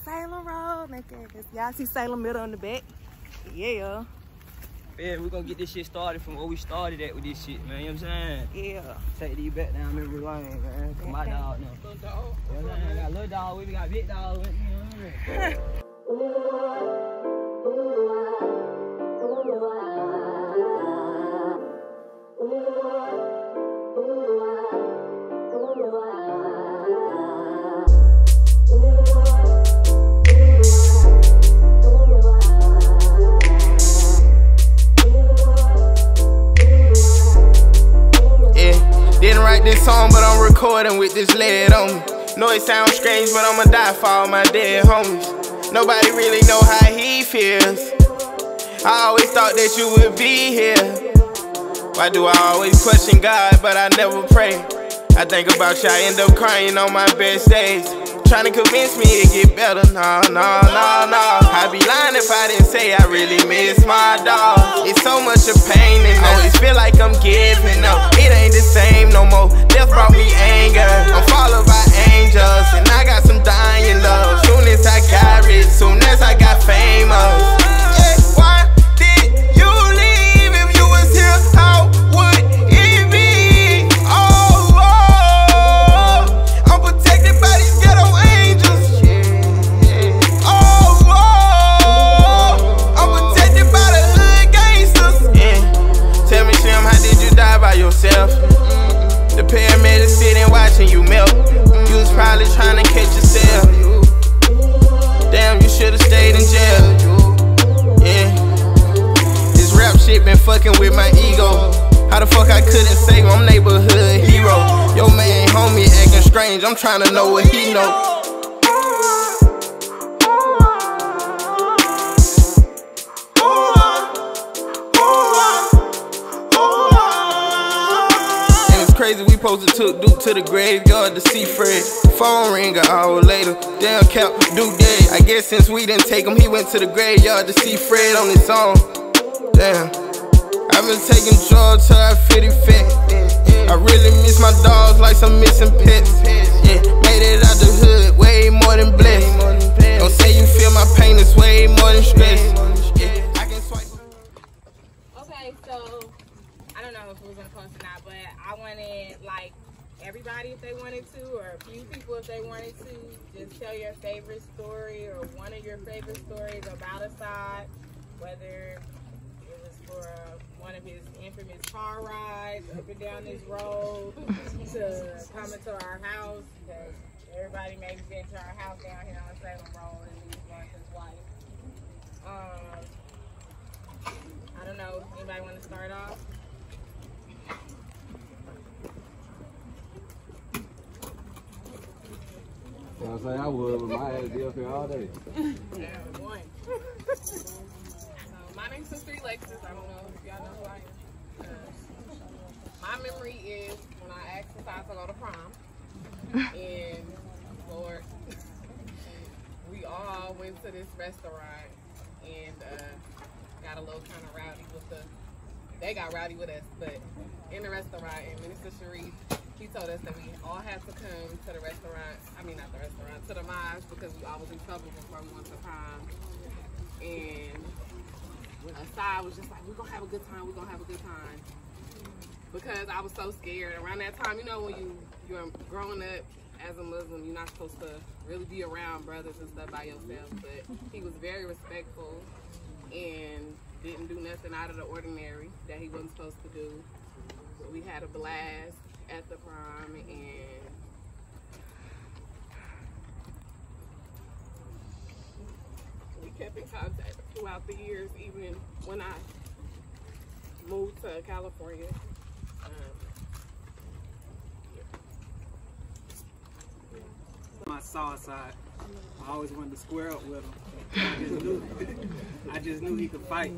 Salem Road, niggas. Y'all see Salem Middle in the back? Yeah. Yeah, we're gonna get this shit started from where we started at with this shit, man. You know what I'm saying? Yeah. Take these back down memory lane, man. Come my dog now. Little dog. You know what I'm saying? We got little dog, we got big dog. You know what I mean? Didn't write this song, but I'm recording with this lead on me. Know it sounds strange, but I'ma die for all my dead homies. Nobody really know how he feels. I always thought that you would be here. Why do I always question God, but I never pray? I think about you, I end up crying on my best days. Trying to convince me it get better, no. I'd be lying if I didn't say I really miss my dog. It's so much of pain and I always feel like I'm giving up. It ain't the same no more, death brought me anger. I'm followed by angels and I got some dying love. Soon as I got rich, soon as I got famous. Why did you leave? If you was here, how would it be? I'm protected by these ghetto angels. I'm protected by the hood gangsters. Tell me, Slim, how did you die by yourself? The paramedics sitting watching you melt. You was probably trying to catch yourself. Damn, you should've stayed in jail. Yeah, this rap shit been fucking with my ego. How the fuck I couldn't save him? I'm neighborhood hero. Yo man, homie acting strange. I'm trying to know what he know. Crazy, we supposed to took Duke to the graveyard to see Fred. Phone ring an hour later, damn cap, Duke dead. I guess since we didn't take him, he went to the graveyard to see Fred on his own. Damn, I've been taking drugs till I feel the fat. I really miss my dogs like some missing pets. Yeah, made it out the hood, way more than blessed. Don't say you feel my pain, it's way more than stress. Yeah, I can swipe. Okay, so I don't know if we was gonna post or not, but I wanted like everybody if they wanted to, or a few people if they wanted to, just tell your favorite story or one of your favorite stories about Asaad, whether it was for one of his infamous car rides up and down this road to coming to our house, because everybody maybe been to our house down here on Salem Road and he's going to his wife. I don't know, anybody want to start off? You know what I'm saying? I would, but my ass be up here all day. Yeah, one. My name's Sister Alexis. I don't know if y'all know who I am. My memory is when I asked Asaad to go to prom. And, Lord, we all went to this restaurant and got a little kind of rowdy with the... They got rowdy with us, but in the restaurant, and Minister Sharif, he told us that we all had to come to the restaurant, I mean not the restaurant, to the mosque, because we all was in trouble before we went to prom. And Asaad was just like, we're gonna have a good time, we're gonna have a good time. Because I was so scared. Around that time, you know, when you're growing up as a Muslim, you're not supposed to really be around brothers and stuff by yourself, but he was very respectful and didn't do nothing out of the ordinary that he wasn't supposed to do. But we had a blast at the prom, and we kept in contact throughout the years, even when I moved to California. I saw Asaad, I always wanted to square up with him. I just knew he could fight.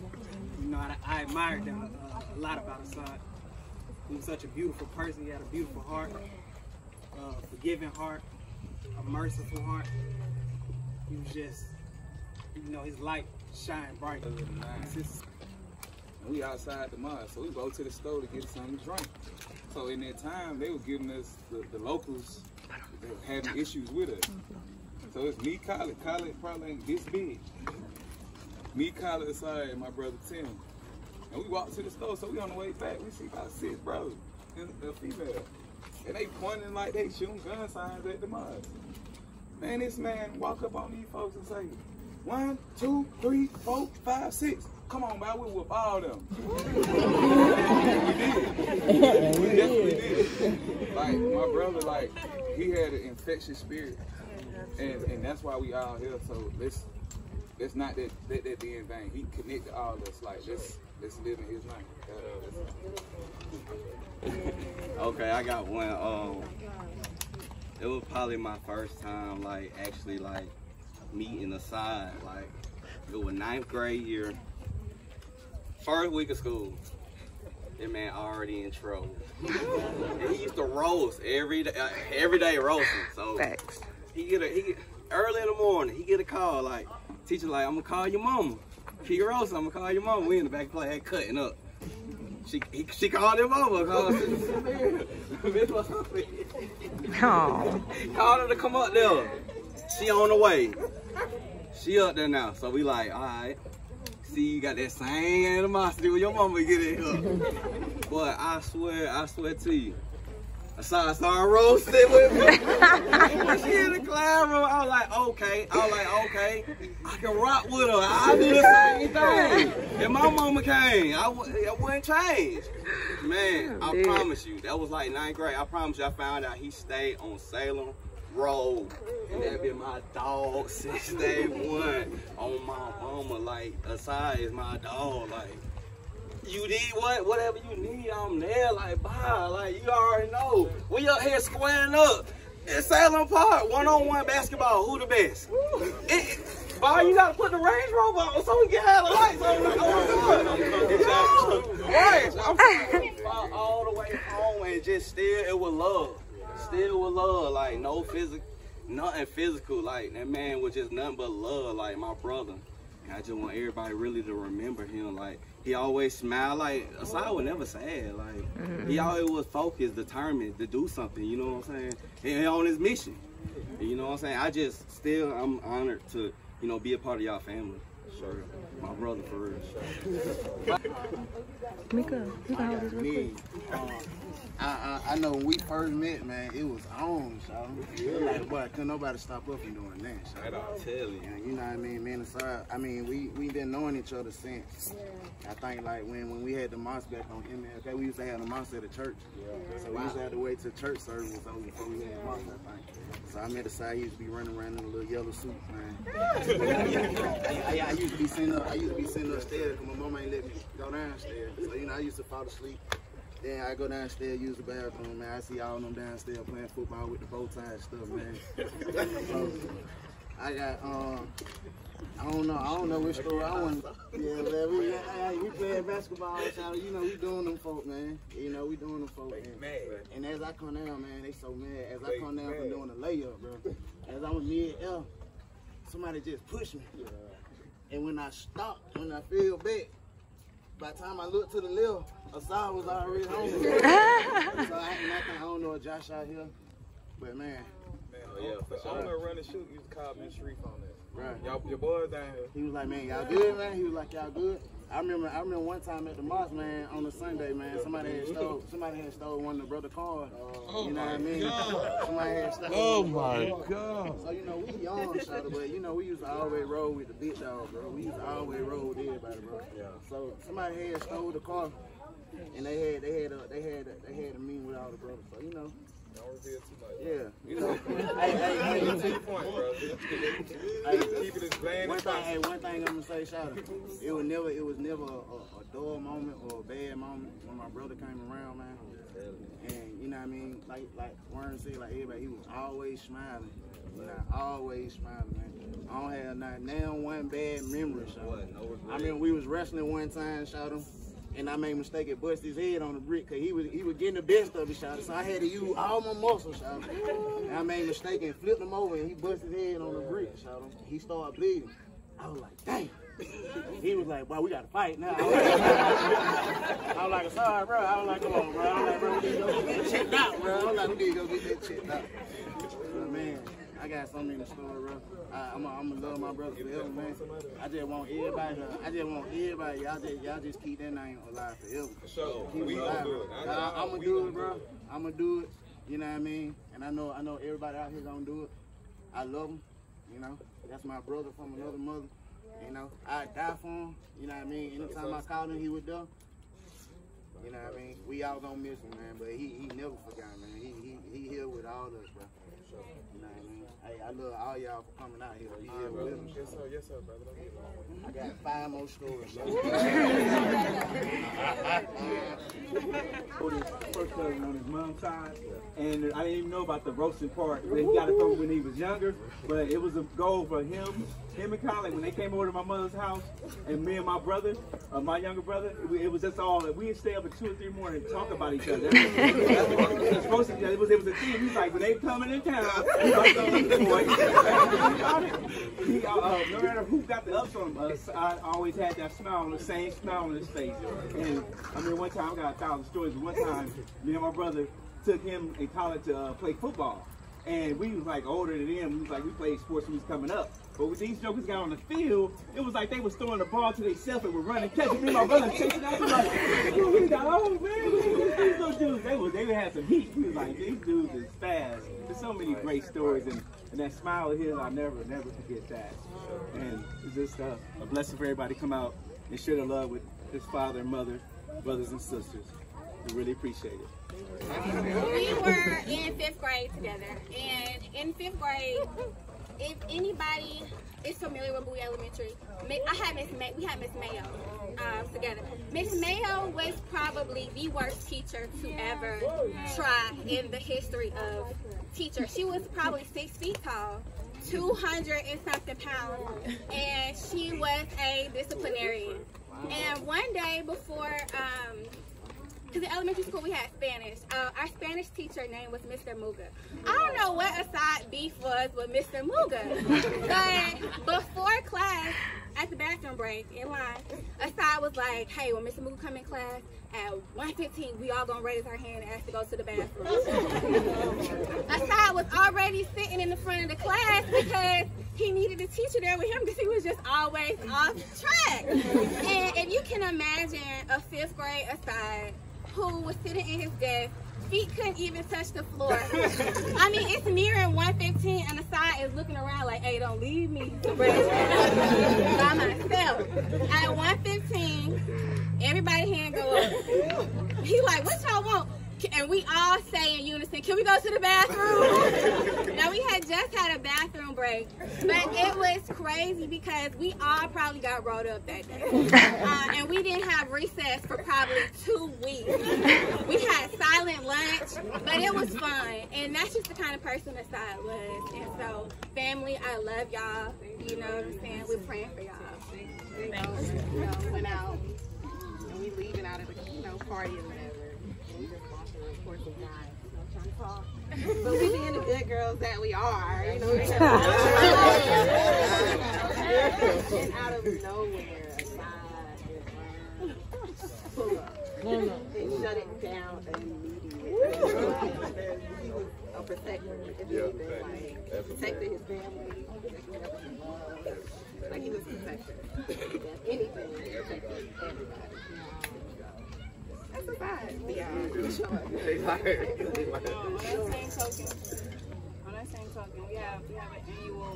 You know, I admired that a lot about Asaad. He was such a beautiful person. He had a beautiful heart, a forgiving heart, a merciful heart. He was just, you know, his light shined bright. We outside the mosque, so we go to the store to get something to drink. So in that time, they were giving us the locals that were having issues with us. So it's me, Khaled. Khaled probably ain't this big. Me, Khaled, Asaad, and my brother Tim. And we walked to the store, so we on the way back, we see about 6 brothers and a female. And they pointing like they shooting gun signs at the mosque. Man, this man walk up on these folks and say, 1, 2, 3, 4, 5, 6. Come on, man, we'll whoop all them. We did. We definitely did. Like, my brother, like, he had an infectious spirit. And that's why we all here. So let's not let that be in vain. He connected all of us. Like, let's live in his name. Okay, I got one. It was probably my first time, like, actually, like, meeting Asaad. Like, it was 9th grade year. First week of school. That man already in trouble. And he used to roast every day roasting. So Facts. he get early in the morning, he get a call, like, teacher like, I'm gonna call your mama. She roasting, I'm gonna call your mama. We in the back play cutting up. She called him over, called her to come up there. She on the way. She up there now. So we like, all right. See, you got that same animosity when your mama get in here. But I swear to you, Asaad started roasting with me. When she in the classroom, I was like, okay. I can rock with her. I do the same thing. If my mama came, I wouldn't change. Man, I promise you, that was like 9th grade. I promise you, I found out he stayed on Salem Road. And that been my dog since day one. On my mama, like, Asaad is my dog. Like, you need whatever you need, I'm there. Like, bye. Like, you already know. We up here squaring up in Salem Park, 1-on-1 basketball. Who the best? Boy, you gotta put the Range Rover on so we can have the lights on. Right. I'm all the way home and just still it was love. Still with love, like nothing physical. Like that man was just nothing but love, like my brother. And I just want everybody really to remember him. Like he always smiled. Like Asaad was never sad. Like he always was focused, determined to do something. You know what I'm saying? And on his mission. You know what I'm saying? I'm honored to be a part of y'all family. Sure, my brother for real. Mika, you can hold this real quick. I know when we first met, man, it was on, so like, boy, couldn't nobody stop us from doing that, so. I'll tell you. And you know what I mean, man, Asaad, I mean, we been knowing each other since. I think like when we had the mosque back on MLK, we used to have the mosque at the church. So we used to have to wait till church service was over before we had the mosque, I think. So I met Asaad, he used to be running around in a little yellow suit, man. I used to be sitting upstairs because my mama ain't let me go downstairs. So I used to fall asleep. Then I go downstairs, use the bathroom, man. I see all of them downstairs playing football with the bow tie and stuff, man. So I got, I don't know which store I want. Yeah, man, we playing basketball, so we doing them folk, man. We doing them folk. And as I come down, man, they so mad. As I come down from doing a layup, bro. As I'm mid-L, somebody just pushed me. And when I stop, when I feel back, by the time I look to the left, Asaad was already home. So I don't know if Josh out here, but man. Yeah, for sure. I don't know run and shoot. You just call me Sharif on that. Right. Y'all, your boys down here. He was like, man, y'all good, man? He was like, y'all good? I remember one time at the mosque, man, on a Sunday, man, somebody had stole one of the brother cars. You know what I mean? Somebody had stole. Oh my God. So we young, shawty, but we used to always roll with the big dog, bro. We used to always roll with everybody, bro. Yeah. So somebody had stole the car, and they had a meeting with all the brothers. So don't reveal too much. Yeah. Hey, to the point, bro. Keep it as bland as possible. One thing I'm gonna say, shawty, it was never a dull moment or a bad moment when my brother came around, man. And you know what I mean, like Warren said, like everybody, he was always smiling. Always smiling, man. I don't have now one bad memory, shawty. I remember we was wrestling one time, shawty. And I made a mistake and bust his head on the brick because he was getting the best of it, shot. So I had to use all my muscles, shot. And I made a mistake and flipped him over and he bust his head on the brick, shot. He started bleeding. I was like, dang. He was like, boy, we got to fight now. I was like, sorry, bro. I was like, come on, bro. I was like, bro, we need to go get that checked out, bro. I was like, we need to go get that checked out. But man, I got so many stories, bro. I'm gonna love my brother forever, man. I just want everybody. Y'all just keep that name alive forever. Sure. Keep it alive. I'm gonna do it, bro. I'm gonna do it. You know what I mean? And I know everybody out here gonna do it. I love him. You know, that's my brother from another mother. You know, I'd die for him. You know what I mean? Anytime I called him, he would do. You know what I mean? We all gonna miss him, man. But he never forgot, man. He here with all of us, bro. You know what I mean? Hey, I love all y'all for coming out here. He here with us. Yes, sir, brother. I got 5 more stories, bro. First cousin on his mom's side, and I didn't even know about the roasting part. He got it from when he was younger, but it was a goal for him and Colin when they came over to my mother's house, and me and my brother, my younger brother, it was just all that we'd stay up at 2 or 3 morning and talk about each other. It was a thing. He's like, when they coming in town, no matter who got the ups on us, I always had that smile, the same smile on his face. And I mean, one time I got 1,000 stories, but one time me and my brother took him in college to play football. And we was like older than him. We was like, we played sports when we was coming up. But when these jokers got on the field, it was like they was throwing the ball to themselves and were running, catching me and my brother chasing after like, we got old man. These little dudes, they had some heat. We was like, these dudes is fast. There's so many great stories, and that smile of his, I'll never forget that. And it's just a blessing for everybody to come out and share the love with his father and mother, brothers and sisters. We really appreciate it. We were in 5th grade together, and in 5th grade, if anybody is familiar with Bowie Elementary, we had Miss Mayo together. Miss Mayo was probably the worst teacher to ever try in the history of teachers. She was probably 6 feet tall, 200 and something pounds, and she was a disciplinarian. And one day before, because in elementary school we had Spanish. Our Spanish teacher name was Mr. Muga. I don't know what Asaad beef was with Mr. Muga, but before class, at the bathroom break in line, Asaad was like, hey, when Mr. Muga come in class, at 1:15, we all gonna raise our hand and ask to go to the bathroom. Asaad was already sitting in the front of the class because he needed a teacher there with him because he was just always off track. And if you can imagine a 5th grade Asaad who was sitting in his desk, feet couldn't even touch the floor. I mean, it's nearing 1:15 and Asaad is looking around like, hey, don't leave me to rest by myself. At 1:15, everybody hand go up. He like, what y'all want? And we all say in unison, can we go to the bathroom? Now, we had just had a bathroom break, but it was crazy because we all probably got rolled up that day. And we didn't have recess for probably 2 weeks. We had silent lunch, but it was fun. And that's just the kind of person Asaad was. And so, family, I love y'all. You know what I'm saying? We're praying for y'all. You know, went out and we leaving out of the party or whatever. Of course, we're not, trying to talk. But we being the good girls that we are, And out of nowhere, Asaad pull up and shut it down immediately. He was a protector, protected his family, protected everything. Like he was a protector. Anything, protected everybody. That's a vibe. Yeah, sure. On that same token, we have an annual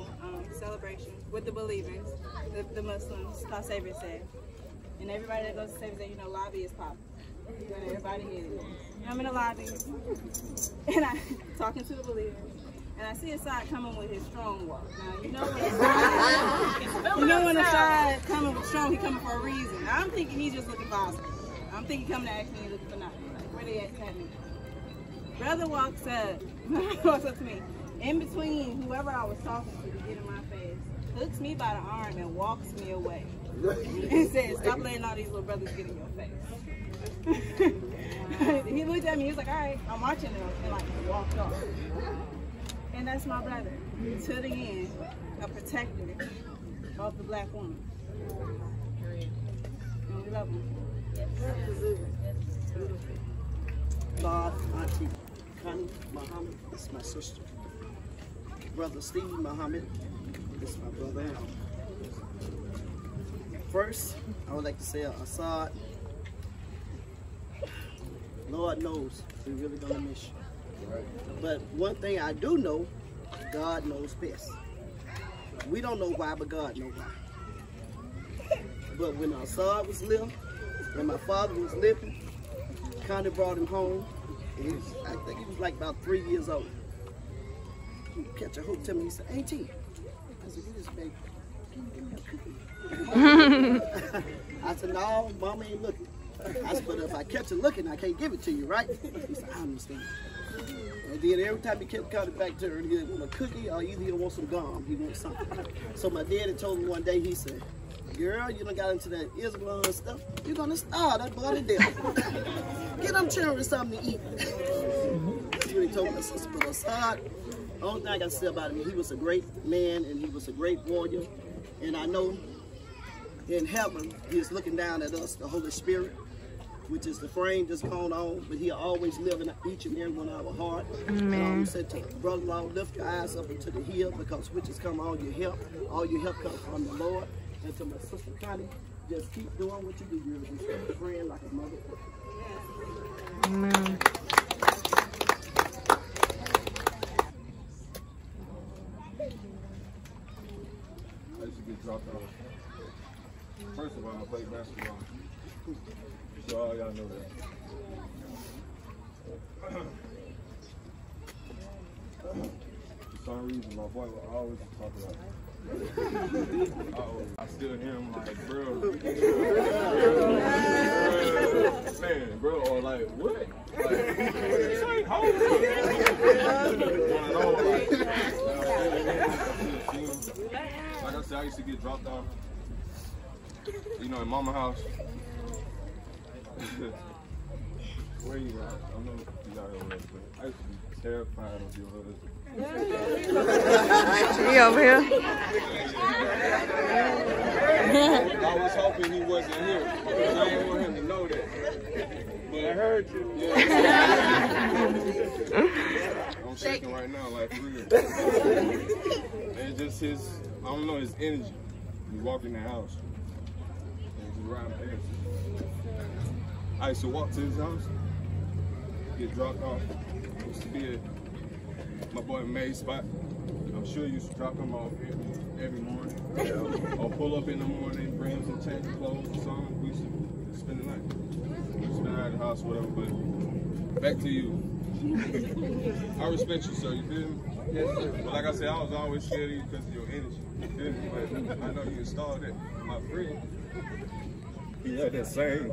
celebration with the believers, the Muslims, called Savior's Day. And everybody that goes to Savior's Day, lobby is popping. Everybody in it. I'm in the lobby, and I'm talking to the believers. And I see Asaad coming with his strong walk. Now, when Asaad coming with strong, he coming for a reason. I'm thinking he's just looking for hospital. I'm thinking coming to ask me looking for nothing. Like, where they at me? Brother walks up to me, in between whoever I was talking to get in my face, hooks me by the arm and walks me away. And says, stop letting all these little brothers get in your face. He looked at me, he was like, all right, I'm watching them, and like walked off. And that's my brother, to the end, a protector of the black woman. And we love him. God, Auntie Asaad Muhammed is my sister. brother Asaad Muhammed. This is my brother. First, I would like to say, Asaad, Lord knows we're really gonna miss you. But one thing I do know, God knows best. We don't know why, but God knows why. But when Asaad was little, when my father was living, Connie brought him home. And I think he was like about 3 years old. He catch a hook to me. He said, "Auntie," I said, "Get this baby. Can you give me a cookie?" I said, "No, Mama ain't looking." I said, "But if I catch her looking, I can't give it to you, right?" He said, "I understand." And then every time he kept coming back to her, he either want a cookie or either he want some gum. He wants something. So my daddy told me one day, he said, "Girl, you done got into that Islam stuff. You're gonna starve that bloody devil. Get them children something to eat." That's what he told my sister. But Asaad, the only thing I got to say about him, he was a great man and he was a great warrior. And I know in heaven, he's looking down at us, the Holy Spirit, which is the frame that's gone on, but he'll always live in each and every one of our heart. And I said to brother-in-law, lift your eyes up into the hill, because which has come all your help comes from the Lord. And to my sister Connie, just keep doing what you do. You're just keep praying like a mother. Amen. I used to get dropped off. First of all, I played basketball. So all y'all know that. For some reason, my boy will always talk about it. I still hear him like, bro. Man, bro, or like, what? Like, this ain't home. Like I said, I used to get dropped off, you know, in mama's house. Where you at? I know you got it, but I used to be terrified of your husband. He over here. I was hoping he wasn't here, because I didn't want him to know that. But I heard you. Yeah. I'm shaking right now, like for real. And just his, I don't know, his energy. You walk in the house, and just ride past. I used to walk to his house, get dropped off. It used to be at my boy May's spot. I'm sure you used to drop him off every morning. Or pull up in the morning, bring him some change of clothes or something. We used to spend the night. We used to spend the night at the house, whatever. But back to you. I respect you, sir. You feel me? Yes, sir. But like I said, I was always scared of you because of your energy. You feel me? But I know you installed that. My friend, he had that same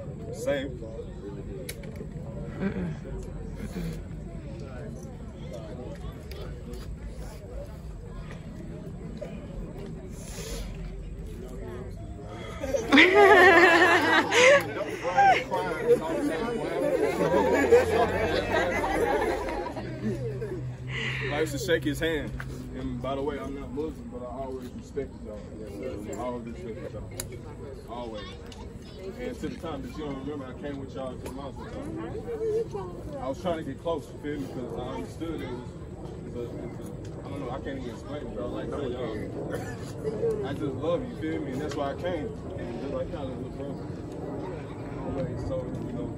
I used to shake his hand. And by the way, I'm not Muslim, but I always respected y'all. I always respected y'all. Always. And to the time that you don't remember, I came with y'all to the mosque. I was trying to get close, you feel me? Because I understood it was I don't know, I can't even explain it, bro. Like, no, y'all. I just love you, feel me? And that's why I came. And just like y'all, little bro. Always told me, you know,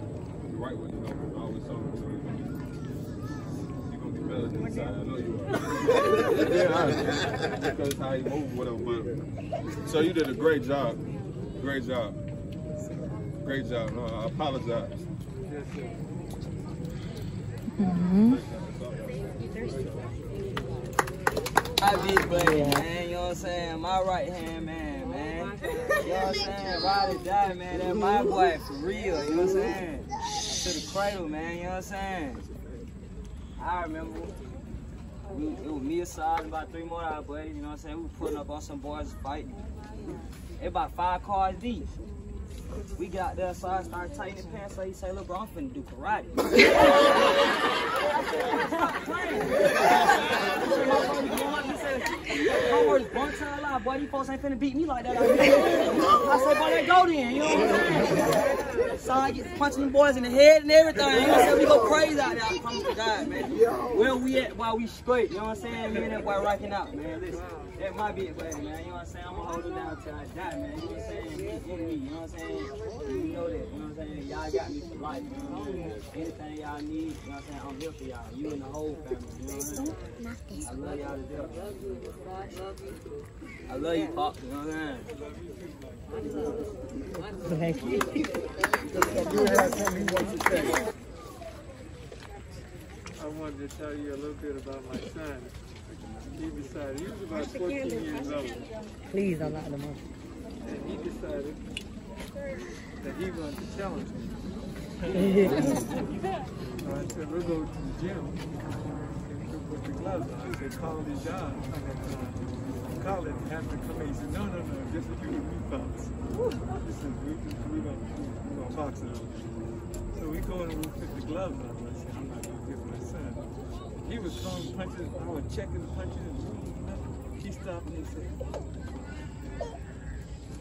the right way, you know, I always told me, you're gonna be better than inside. I know you are. Yeah, because how you move, whatever. But, so you did a great job. Great job. Great job. No, I apologize. My big buddy, man, you know what I'm saying? My right hand man, man. You know what I'm saying? Ride or die, man. That's my boy for real, you know what I'm saying? To the cradle, man, you know what I'm saying? I remember it was me, Asaad, and about 3 more of our buddies, you know what I'm saying? We were putting up on some boys fighting. It about 5 cars deep. We got there, so I started tightening his pants, so he said, "Look, bro, I'm finna do karate." He said, words one time lie, boy. These folks ain't finna beat me like that. I said, boy, let go then. You know what I'm saying? So I get punching them boys in the head and everything. You know what I'm saying? We go crazy out there. I promise to God, man. Where we at while we straight? You know what I'm saying? Me and that boy rocking out, man. Listen, that might be it, baby, man. You know what I'm saying? I'm gonna hold it down till I die, man. You know what I'm saying? In me, you know what I'm saying? You know that. You know what I'm saying? Y'all got me for life. You know what I'm saying? Anything y'all need, you know what I'm saying? I'm here for y'all. You and the whole family. You know what I'm saying? I love y'all to death. I love you, Pop. You know what I'm saying? Thank you. I wanted to tell you a little bit about my son. He decided, he was about 14 years old. Please don't lock them up. And he decided that he wanted to challenge me. So I said, we'll go to the gym and we'll put the gloves on. I said, call the job. Call it and have to come in. He said, no, just a few folks. He said, we're going to box it up. So we go in and we put the gloves on. I said, I'm not going to give my son. He was throwing punches, I was checking the punches and he stopped and he said,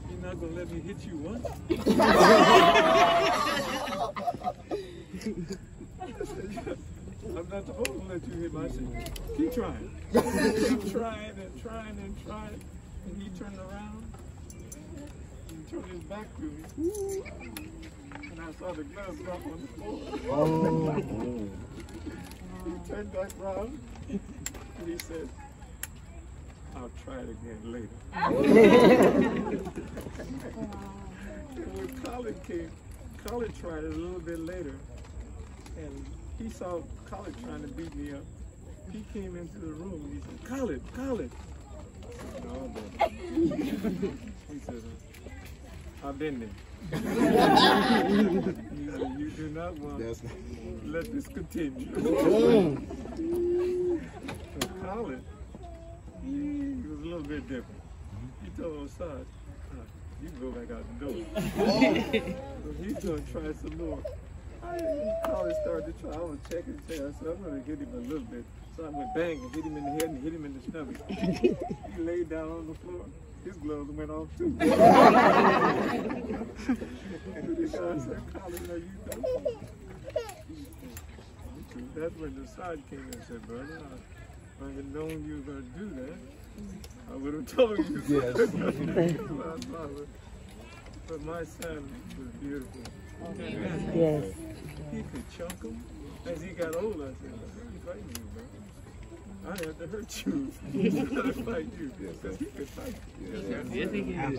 you're not going to let me hit you once? I'm not supposed to let you hit my son. Keep trying. Keep trying and trying and trying. And he turned around and turned his back to me. And I saw the gloves drop on the floor. He turned back around and he said, I'll try it again later. And when Colin came, Colin tried it a little bit later, and he saw Colin trying to beat me up. He came into the room and he said, Colin. No, he said, I've been there. He said, you do not want to let this continue. So Colin, he was a little bit different. He told Asaad, you can go back out the door. So he's going to try some more. Colin started to try. I was checking his tail, so I'm going to hit him a little bit. So I went bang and hit him in the head and hit him in the stomach. He laid down on the floor. His gloves went off too. The guy said, Colin, are you done? That's when the side came in and said, brother, if I had known you were going to do that, I would have told you. Yes. But my son was beautiful. Yes. He could chunk him. As he got older, I said, he's fighting you, bro. I have to hurt you. He's going to fight you. Because he could fight you. Yes, he can.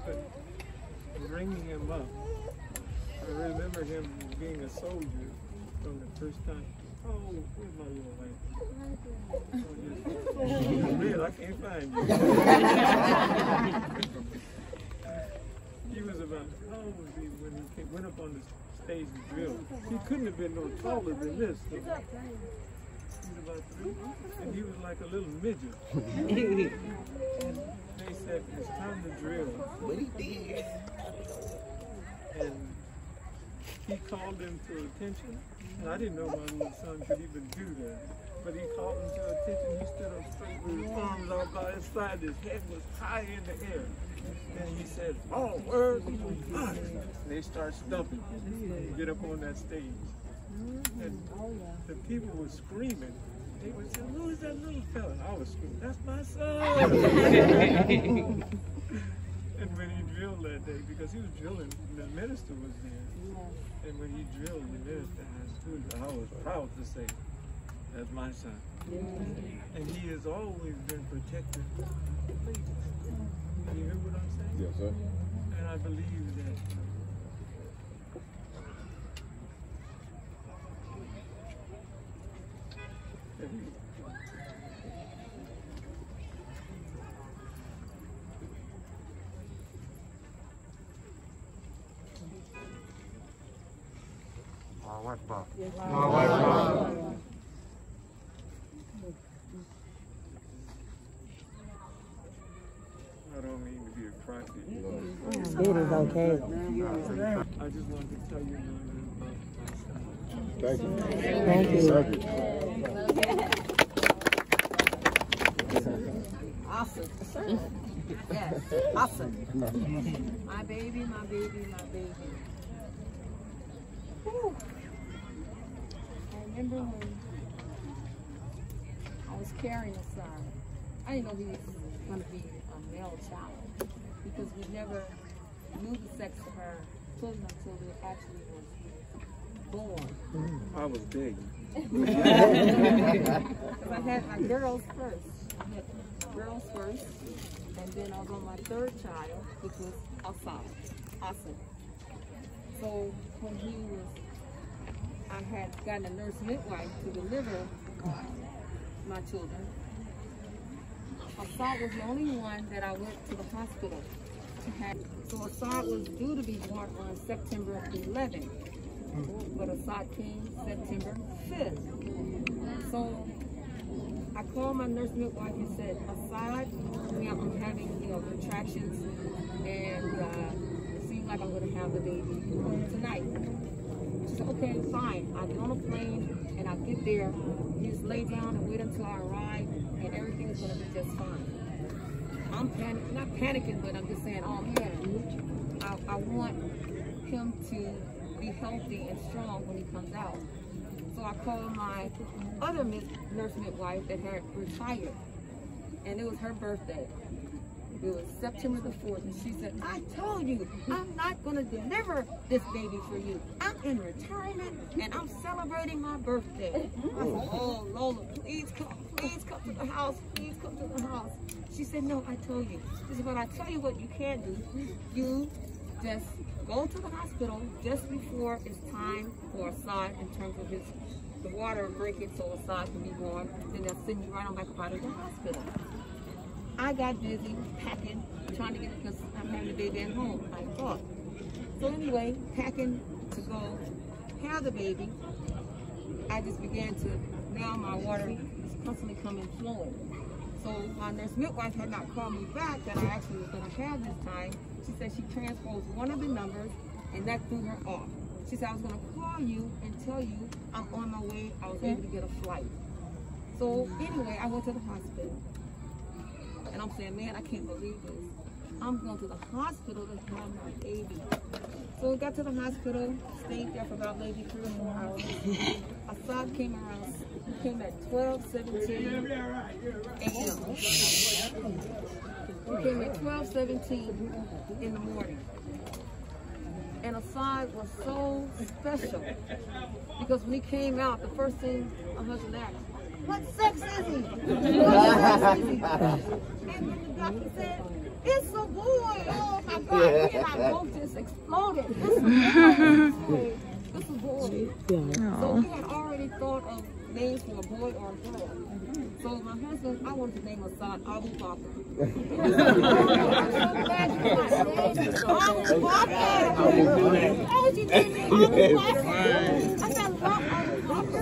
But bringing him up, I remember him being a soldier from the first time. Oh, where's my little man? Oh, yes. Red, I can't find you. He was about, how old was he when he went up on the stage and drilled? He couldn't have been no taller than this. So. He was about 3, and he was like a little midget. And they said, it's time to drill. But he did. And he called them to attention. And I didn't know my little son could even do that. But he called him to attention. He stood up straight with his arms out by his side. His head was high in the air. And he said, oh, word, and they start stumping and get up on that stage. And the people were screaming. They would say, who is that little fella? I was screaming, that's my son. And when he drilled that day, because he was drilling, the minister was there. And when he drilled, the minister asked, I was proud to say, that's my son. And he has always been protected. You hear what I'm saying? Yes, sir. And I believe that I don't mean to be a crybaby. It is okay. I just wanted to tell you a little bit about my Thank you. Thank you. Awesome. Yes, awesome. My baby, my baby, my baby. Whew. I remember when I was carrying Asaad. I didn't know he was going to be a male child because we never knew the sex of her children until they actually was born. I was big. Because I had my girls first. I had girls first, and then I was on my third child, which was Asaad. Awesome. So when I had gotten a nurse midwife to deliver my children. Asaad was the only one that I went to the hospital to have. So Asaad was due to be born on September 11th, but Asaad came September 5th. So I called my nurse midwife and said, Asaad, I'm having, contractions, and it seems like I'm going to have the baby tonight. She said, okay, fine. I'll get on a plane and I'll get there. You just lay down and wait until I arrive, and everything is going to be just fine. I'm not panicking, but I'm just saying, oh man, I want him to be healthy and strong when he comes out. So I called my other nurse midwife that had retired, and it was her birthday. It was September the 4th, and she said, I told you, I'm not going to deliver this baby for you. I'm in retirement, and I'm celebrating my birthday. I said, oh, Lola, please come to the house. Please come to the house. She said, no, I told you. She said, but I tell you what you can do. You just go to the hospital just before it's time for Asaad in terms of the water breaking so Asaad can be born. Then they'll send you right on back up out of the hospital. I got busy packing, trying to get, because I'm having the baby at home, I thought. So anyway, packing to go have the baby, I just began to, now my water is constantly coming flowing. So my nurse midwife had not called me back that I actually was going to have this time. She said she transposed one of the numbers, and that threw her off. She said, I was going to call you and tell you I'm on my way. I was able to get a flight. So anyway, I went to the hospital. And I'm saying, man, I can't believe this. I'm going to the hospital to have my baby. So we got to the hospital, stayed there for about maybe 3 or 4 hours. Asaad came at 12:17 a.m. He came at 12:17 in the morning. And Asaad was so special because when he came out, the first thing my husband asked, what sex is he? What sex is he? And then the doctor said, it's a boy. Oh my God. Me and I both just exploded. It's a boy. It's a boy. So we had already thought of names for a boy or a girl. So my husband, I wanted to name Asaad Abu Bakr. I'm so glad you got named Abu Bakr. How would you name me Abu Bakr? I said, love Abu Bakr.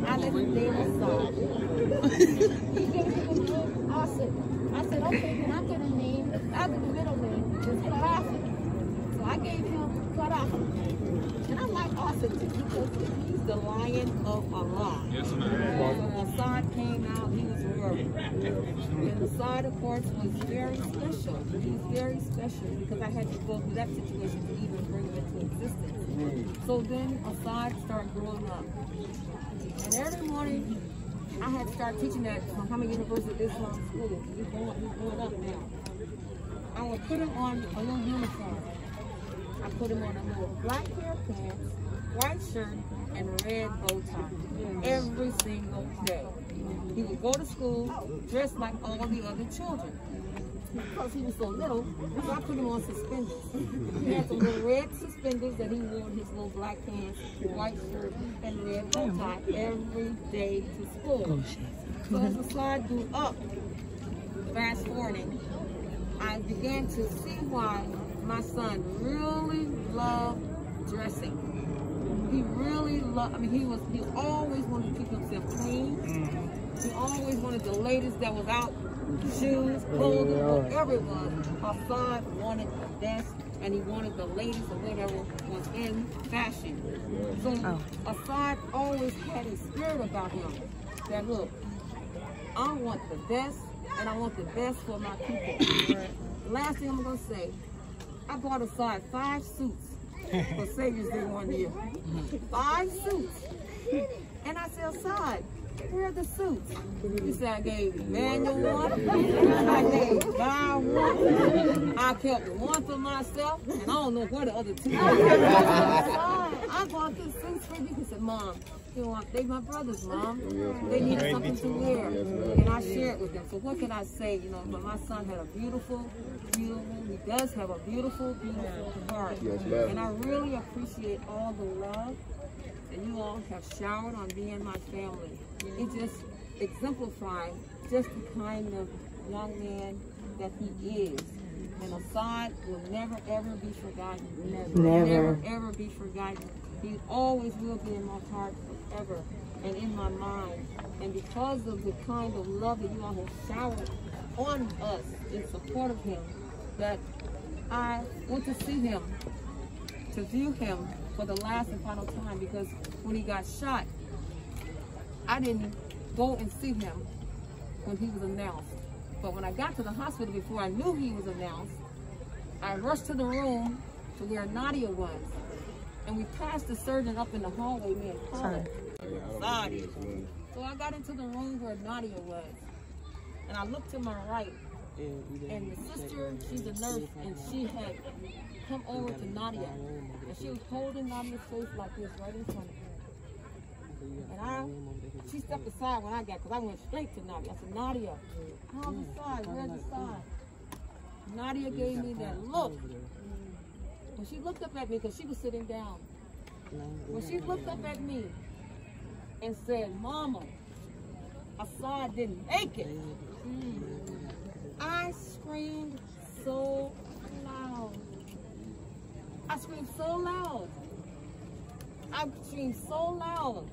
I let him name Asaad. He gave me the name Asaad. I said, okay, then I'm going to name, I'll give the middle name, is Qaddafi. So I gave him Qaddafi. And I like Asaad because he's the lion of Allah. Yes, ma'am. When Asaad came out, he was royal. And Asaad, of course, was very special. He was very special because I had to go through that situation to even bring him into existence. So then Asaad started growing up. And every morning, I had to start teaching at Muhammad University Islam School. He's going up now. I would put him on a little uniform. I put him on a little black pair of pants, white shirt, and a red bow tie every single day. He would go to school dressed like all the other children. Because he was so little, so I put him on suspenders. He had some little red suspenders that he wore in his little black pants, white shirt, and red bow tie every day to school. So as Asaad grew up, fast forwarding, I began to see why my son really loved dressing. He really loved, I mean, he always wanted to keep himself clean. He always wanted the latest that was out, shoes, clothing, whatever it was. Asaad wanted the best, and he wanted the latest or whatever was in fashion. So Asaad always had a spirit about him that, look, I want the best, and I want the best for my people. Last thing I'm going to say, I bought Asaad 5 suits for Savior's Day one year. 5 suits. And I said, Asaad, where are the suits? He said, I gave Manuel one, I gave Guy one, I kept one for myself, and I don't know where the other 2 are. I bought these suits for you. He said, Mom, you know, they my brothers, Mom. They need something to wear. And I shared with them. So what can I say? You know, but my son had a beautiful, he does have a beautiful, beautiful heart. And I really appreciate all the love that you all have showered on me and my family. It just exemplifies just the kind of young man that he is. And Asaad will never, ever be forgotten. Never, ever be forgotten. He always will be in my heart forever and in my mind. And because of the kind of love that you all have showered on us in support of him, that I went to see him, to view him for the last and final time, because when he got shot, I didn't go and see him when he was announced. But when I got to the hospital before I knew he was announced, I rushed to the room to where Necia was. And we passed the surgeon up in the hallway, me and Paula. So I got into the room where Necia was. And I looked to my right. And the sister, she's a nurse, and she had come over to Necia. And she was holding Necia's face like this right in front of her. And she stepped aside when I got, because I went straight to Necia. I said, Necia, how's Asaad? Where's Asaad? Necia gave me that look. When she looked up at me, because she was sitting down, when she looked up at me and said, Mama, Asaad didn't make it, I screamed so loud. I screamed so loud. I screamed so loud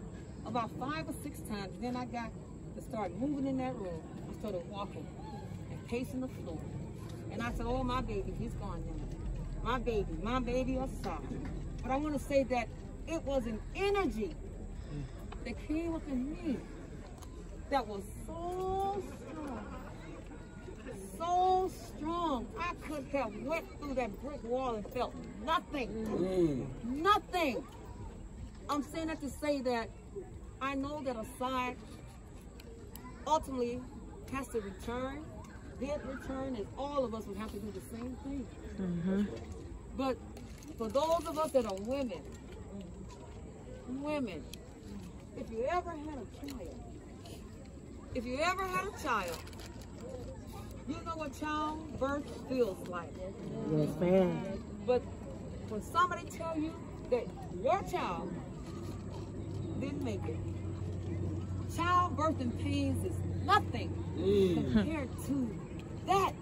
about 5 or 6 times. Then I got to start moving in that room. I started walking and pacing the floor. And I said, oh, my baby, he's gone now. My baby Asaad. But I want to say that it was an energy that came up in me that was so strong. So strong. I could have went through that brick wall and felt nothing. Nothing. I'm saying that to say that I know that Asaad ultimately has to return, did return, and all of us would have to do the same thing. But for those of us that are women, if you ever had a child, you know what childbirth feels like. Yes, ma'am. But when somebody tell you that your child didn't make it, childbirth and pains is nothing compared to that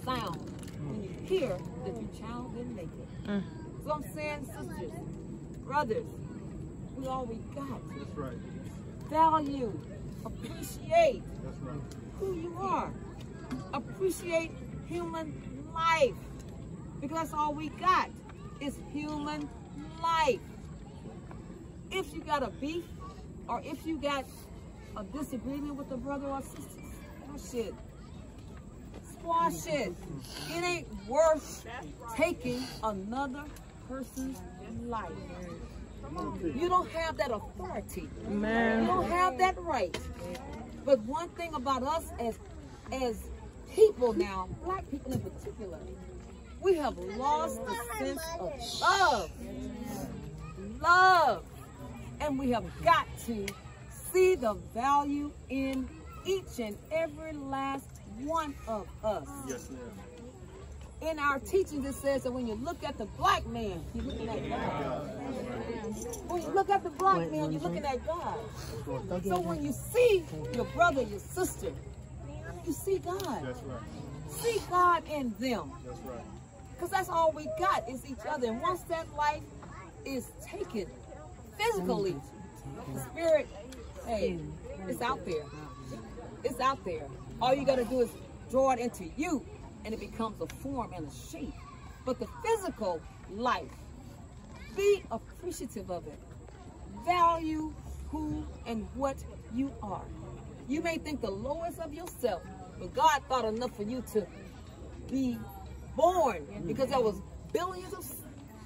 sound when you hear that your child didn't make it. So I'm saying, sisters, brothers, we all we got. That's right. Value, appreciate That's right. who you are. Appreciate human life. Because that's all we got is human life. If you got a beef or if you got a disagreement with a brother or sister, squash it. Squash it. It ain't worth taking another person's life. You don't have that authority. Man. You don't have that right. But one thing about us as people now, black people in particular, we have lost the sense of love. Love. And we have got to see the value in each and every last one of us. Yes, ma'am. In our teachings, it says that when you look at the black man, you're looking at God. When you look at the black man, you're looking at God. So when you see your brother, your sister, you see God. That's right. See God in them. That's right. Because that's all we got is each other. And once that life is taken physically. The spirit, hey, it's out there. It's out there. All you got to do is draw it into you, and it becomes a form and a shape. But the physical life, be appreciative of it. Value who and what you are. You may think the lowest of yourself, but God thought enough for you to be born, because there was billions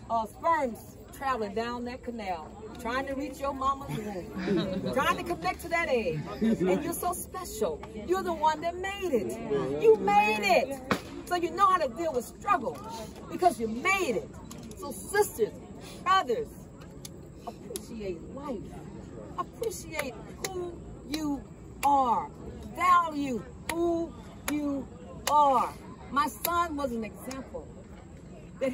of sperms traveling down that canal, trying to reach your mama's womb, trying to connect to that egg. And you're so special. You're the one that made it. You made it. So you know how to deal with struggle because you made it. So sisters, brothers, appreciate life. Appreciate who you are. Value who you are. My son was an example. That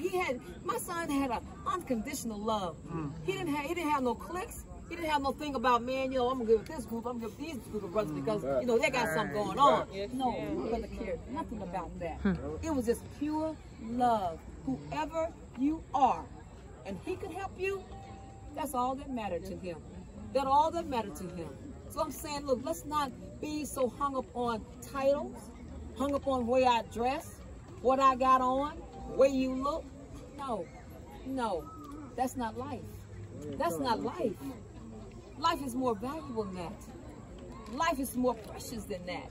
my son had an unconditional love. He didn't have no cliques. He didn't have no thing about, man, you know, I'm gonna give this group, I'm gonna give these group of brothers because, you know, they got something going on. No, my brother cared nothing about that. It was just pure love. Whoever you are, and he could help you, that's all that mattered to him. That's all that mattered to him. So I'm saying, look, let's not be so hung up on titles, hung up on the way I dress, what I got on, way you look. No, that's not life. That's not life. Life is more valuable than that. Life is more precious than that.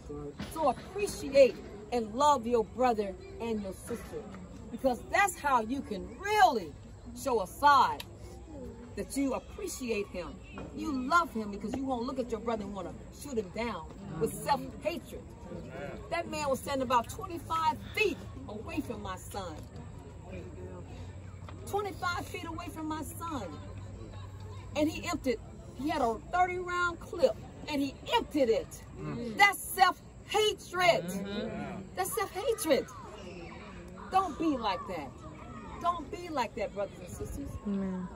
So appreciate and love your brother and your sister, because that's how you can really show Asaad that you appreciate him. You love him because you won't look at your brother and want to shoot him down with self-hatred. That man was standing about 25 feet away from my son. 25 feet away from my son. And he had a 30-round clip, and he emptied it. That's self-hatred. That's self-hatred. Don't be like that. Don't be like that, brothers and sisters.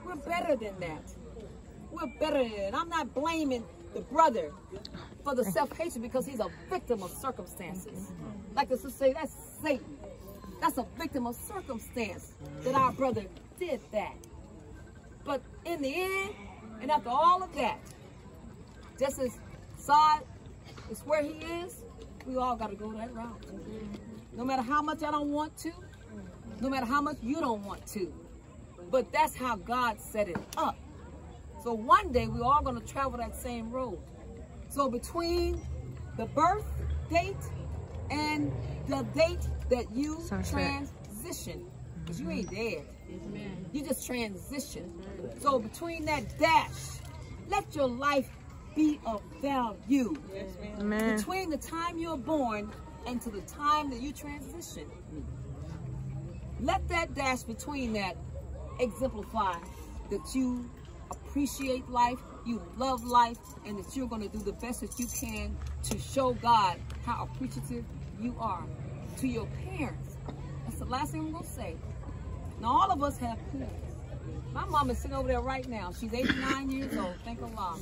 We're better than that. We're better than that. I'm not blaming the brother for the self-hatred because he's a victim of circumstances. Like the sister say, that's Satan. That's a victim of circumstance that our brother did that. But in the end, and after all of that, just as Asaad is where he is, we all got to go that route. No matter how much I don't want to, no matter how much you don't want to. But that's how God set it up. So one day we're all going to travel that same road. So between the birth date and the date that you transition, because you ain't dead. You just transition. So between that dash, let your life be of value. Between the time you're born and to the time that you transition. Let that dash between that exemplify that you appreciate life, you love life, and that you're going to do the best that you can to show God how appreciative you are to your parents. That's the last thing I'm going to say. Now, all of us have parents. My mom is sitting over there right now. She's 89 years old. Thank Allah.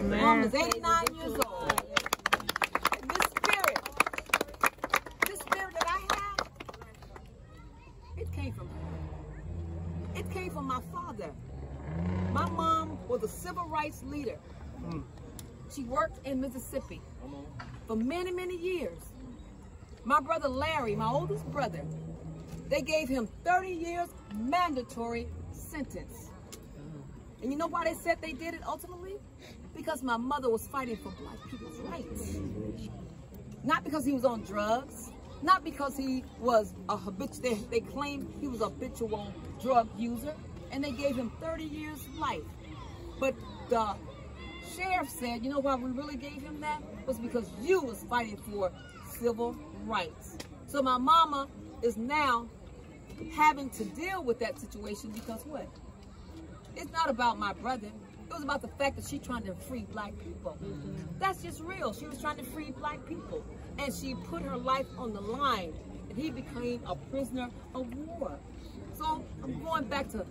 My mom is 89 years old. And this spirit that I have, it came from her. It came from my father. My mom was a civil rights leader. She worked in Mississippi for many, many years. My brother Larry, my oldest brother, they gave him 30 years mandatory sentence. And you know why they said they did it ultimately? Because my mother was fighting for black people's rights. Not because he was on drugs, not because he was a habitual, they claimed he was a habitual drug user, and they gave him 30 years life. But the sheriff said, you know why we really gave him that? Was because you was fighting for civil rights. So my mama is now having to deal with that situation because what? It's not about my brother. It was about the fact that she's trying to free black people. That's just real. She was trying to free black people. And she put her life on the line. And he became a prisoner of war. So I'm going back to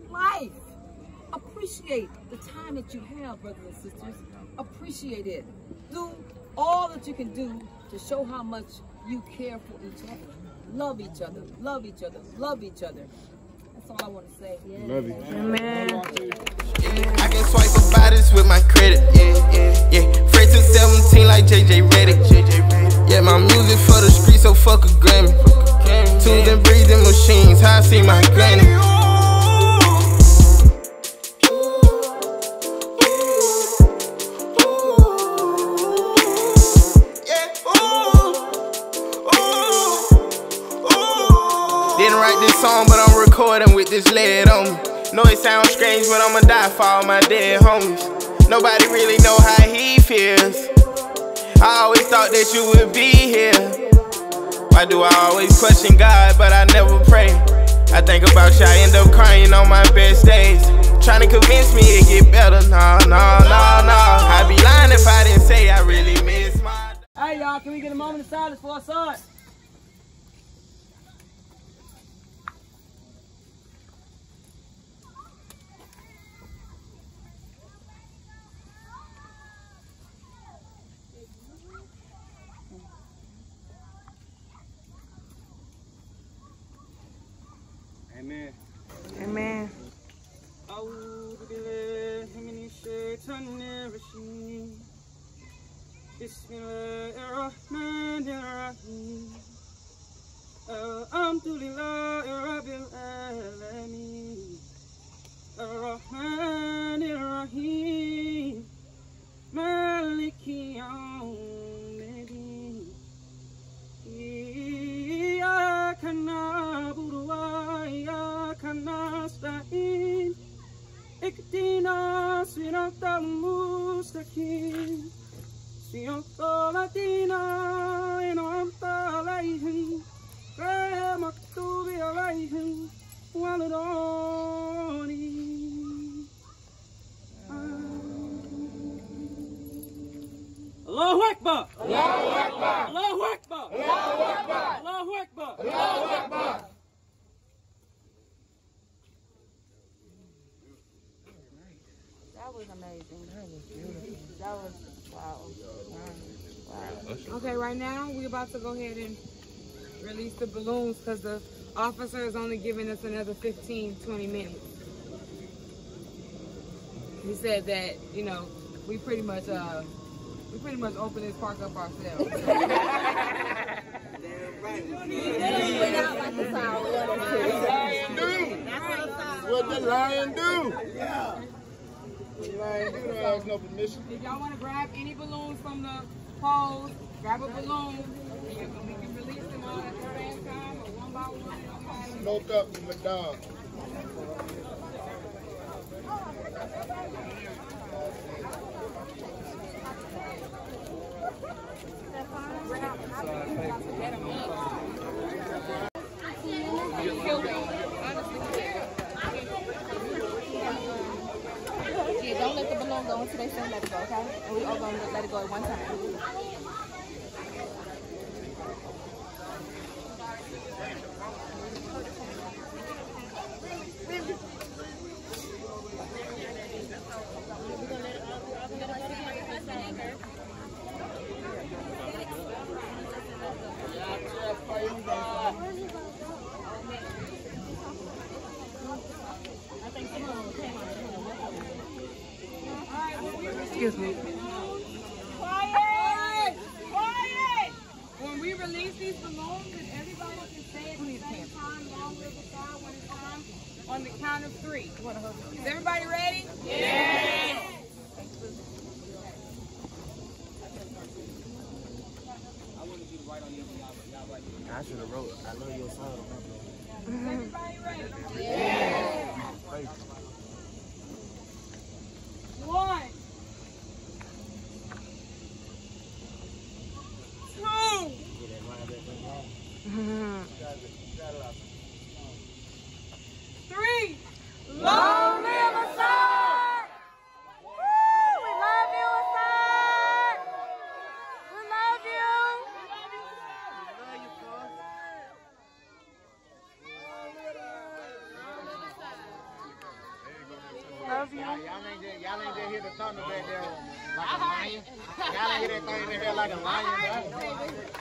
life. Appreciate the time that you have, brothers and sisters. Appreciate it. Do all that you can do to show how much you care for each other. Love each other, love each other, love each other. That's all I want to say. Love you. Amen. I can swipe for bodies with my credit. Yeah. Fred took 17 like JJ Reddick. Yeah, my music for the streets, so fuck a Grammy. Tools and breathing machines, how I see my granny. Didn't write this song, but I'm recording with this lead on me. Know it sounds strange, but I'ma die for all my dead homies. Nobody really know how he feels. I always thought that you would be here. Why do I always question God, but I never pray? I think about you, I end up crying on my best days. Trying to convince me it get better, no. I'd be lying if I didn't say I really miss my... Hey y'all, can we get a moment of silence for Asaad? Amen. Amen. Bismillahirrahmanirrahim. Alhamdulillahi rabbil alamin. Ar-Rahmanir-Rahim. Maliki yawmiddin. Iyyaka na'budu wa iyyaka nasta'in. Ihdina siratal mustaqim. Siratal ladzina an'amta alaihim. Ghayril maghdubi alaihim waladdallin. Allahu Akbar! Allahu Akbar! Allahu Akbar! Allahu Akbar! Allahu Akbar! Allahu Akbar! That was amazing. That was beautiful. That was wow. Okay, right now we're about to go ahead and release the balloons because the officer is only giving us another 15-20 minutes. He said that, you know, we pretty much open this park up ourselves. What the lion do? Yeah. What the lion do? Don't ask no permission. If y'all want to grab any balloons from the poles, grab a balloon. We can release them all at the same time or one by one. Smoke up from the dog. Yeah, don't let the balloon go until they say let it go, okay? And we all gonna let it go at one time. Excuse me. Quiet! Quiet! When we release these balloons, if everybody can say it at the same time, long live the star when it's time, on the count of 3. Is everybody ready? Yeah! I should have wrote, I love your song. Is everybody ready? Yeah. 1, 2. Three. Long live Asaad! Woo! We love you, Asaad! We love you! Y'all ain't just hear the thunder back there like a lion. Y'all ain't hear that thing in there like a lion.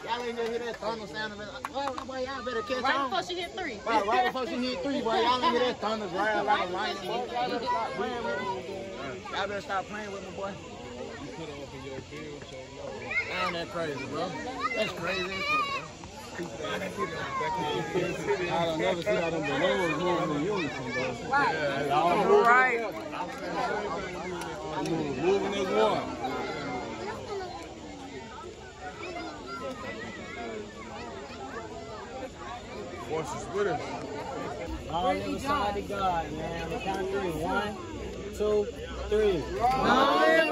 Y'all ain't just hear that thunder sound. Well, boy, y'all better catch on. Right before she hit 3. Right before she hit 3, boy. Y'all ain't hear that thunder growl like a lion. Y'all better stop playing with me. Y'all better stop playing with me, boy. You put it up in your bill, so low. Man, that's crazy, bro. That's crazy. I don't never see how them balloons moving in unison, bro. Right. All right. Moving as one. Forces with us. All live aside to God, man. On the count of 3. 1, 2, 3. Long live